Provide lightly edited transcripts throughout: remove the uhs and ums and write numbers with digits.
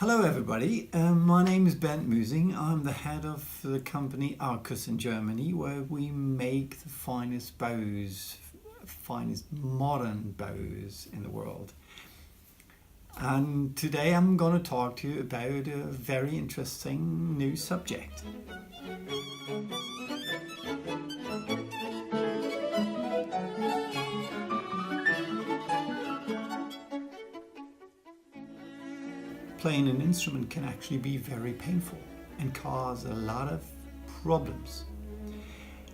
Hello everybody, my name is Bernd Müsing. I'm the head of the company Arcus in Germany, where we make the finest bows, finest modern bows in the world. And today I'm going to talk to you about a very interesting new subject. Playing an instrument can actually be very painful and cause a lot of problems.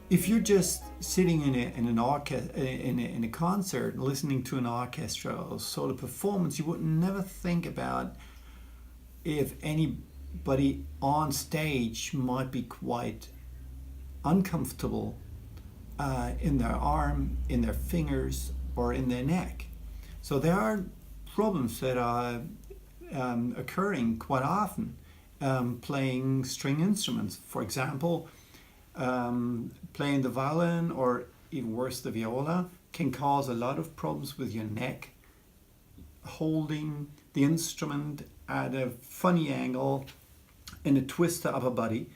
If you're just sitting in a concert listening to an orchestral solo performance, you would never think about if anybody on stage might be quite uncomfortable in their arm, in their fingers, or in their neck. So there are problems that are occurring quite often playing string instruments. For example, playing the violin, or even worse the viola, can cause a lot of problems with your neck, holding the instrument at a funny angle in a twist the upper body.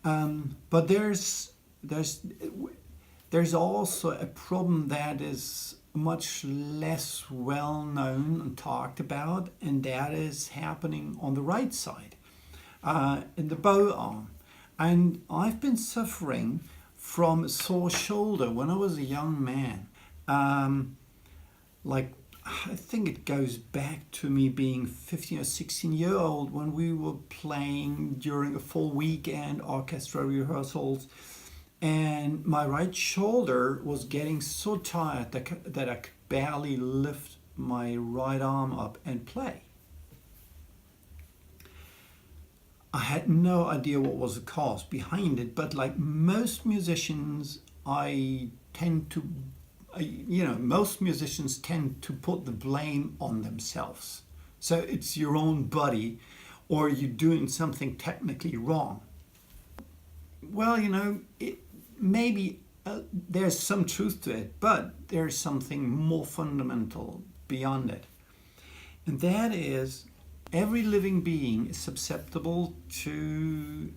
But there's also a problem that is much less well known and talked about, and that is happening on the right side, in the bow arm. And I've been suffering from a sore shoulder when I was a young man. I think it goes back to me being 15 or 16 years old, when we were playing during a full weekend orchestra rehearsals. And my right shoulder was getting so tired that I could barely lift my right arm up and play. I had no idea what was the cause behind it, but like most musicians, most musicians tend to put the blame on themselves. So it's your own body, or you're doing something technically wrong. Well, maybe there's some truth to it, but there's something more fundamental beyond it. And that is, every living being is susceptible to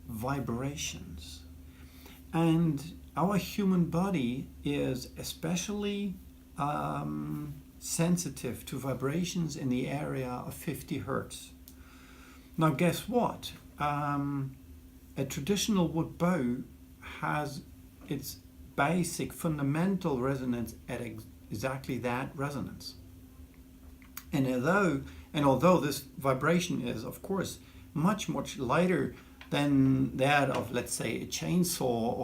vibrations. And our human body is especially sensitive to vibrations in the area of 50 hertz. Now, guess what? A traditional wood bow has its basic fundamental resonance at exactly that resonance. And although this vibration is, of course, much lighter than that of, let's say, a chainsaw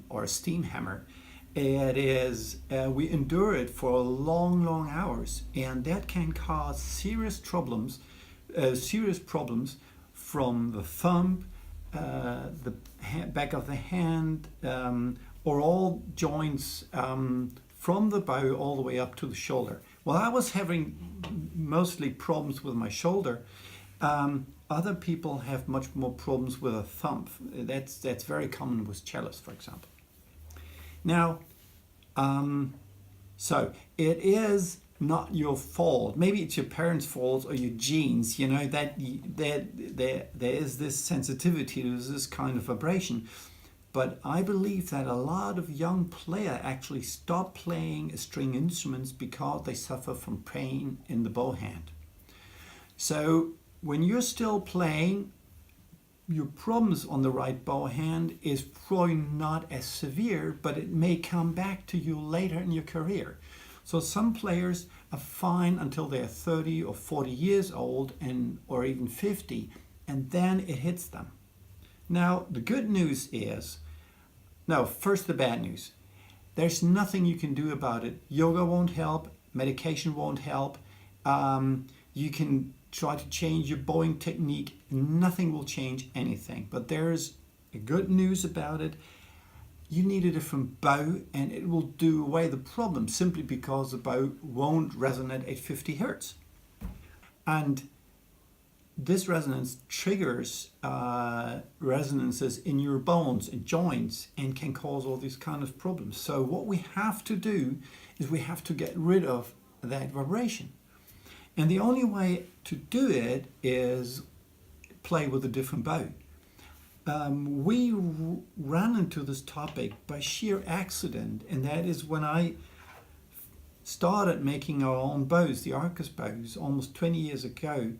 or a steam hammer, it is we endure it for long hours, and that can cause serious problems from the thump, the back of the hand, or all joints from the bow all the way up to the shoulder. Well, I was having mostly problems with my shoulder. Other people have much more problems with a thump. That's very common with cellos, for example. Now, so it is not your fault. Maybe it's your parents' fault or your genes, that there is this sensitivity to this kind of vibration. But I believe that a lot of young players actually stop playing string instruments because they suffer from pain in the bow hand. So when you're still playing, your problems on the right bow hand is probably not as severe, but it may come back to you later in your career. So some players are fine until they're 30 or 40 years old, or even 50, and then it hits them. Now, the good news is, first the bad news. There's nothing you can do about it. Yoga won't help, medication won't help. You can try to change your bowing technique, nothing will change anything. But there's a good news about it. You need a different bow, and it will do away the problem simply because the bow won't resonate at 50 hertz. And this resonance triggers resonances in your bones and joints and can cause all these kind of problems. So what we have to do is we have to get rid of that vibration. And the only way to do it is play with a different bow. We ran into this topic by sheer accident, and that is when I started making our own bows, the Arcus bows, almost 20 years ago.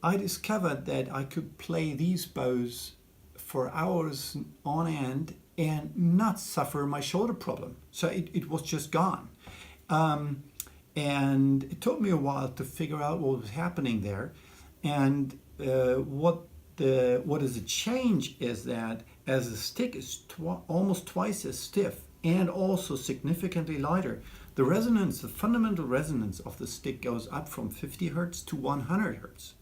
I discovered that I could play these bows for hours on end and not suffer my shoulder problem. So it was just gone. And it took me a while to figure out what was happening there. And what is a change is that as the stick is almost twice as stiff and also significantly lighter, the resonance, the fundamental resonance of the stick goes up from 50 hertz to 100 hertz.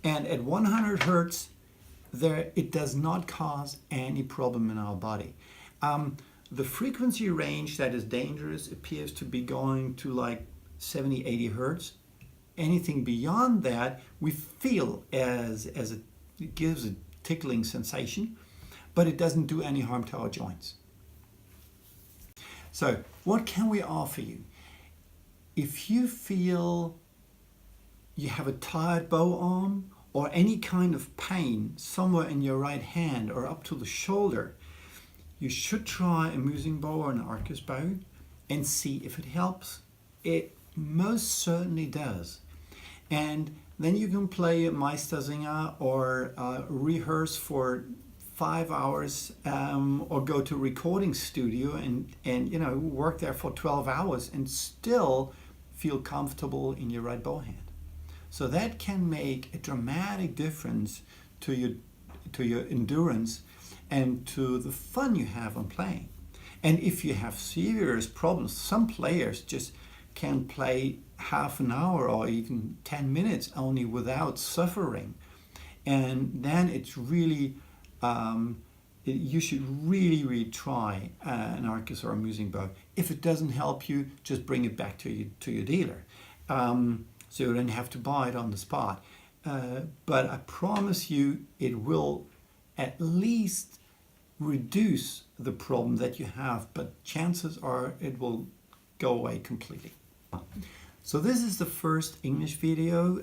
And at 100 hertz, it does not cause any problem in our body. The frequency range that is dangerous appears to be going to like 70, 80 hertz. Anything beyond that, we feel it gives a tickling sensation, but it doesn't do any harm to our joints. So what can we offer you? If you feel you have a tired bow arm or any kind of pain somewhere in your right hand or up to the shoulder, you should try a Müsing bow or an Arcus bow and see if it helps. It most certainly does. And then you can play a Meistersinger or rehearse for 5 hours or go to a recording studio and work there for 12 hours and still feel comfortable in your right bow hand. So that can make a dramatic difference to your endurance and to the fun you have on playing. And if you have serious problems, some players just can play half an hour or even 10 minutes only without suffering. And then it's really, you should really try an Arcus or a Müsing bow. If it doesn't help you, just bring it back to your dealer. So you don't have to buy it on the spot. But I promise you it will at least reduce the problem that you have, but chances are it will go away completely. So this is the first English video.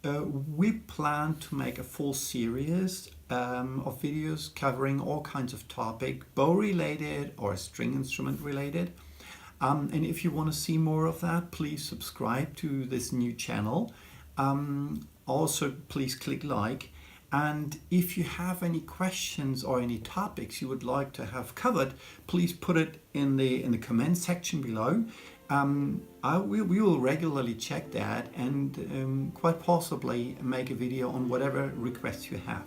We plan to make a full series of videos covering all kinds of topics, bow related or string instrument related. And if you want to see more of that, please subscribe to this new channel. Also, please click like. And if you have any questions or any topics you would like to have covered, please put it in the comment section below. We will regularly check that and quite possibly make a video on whatever requests you have.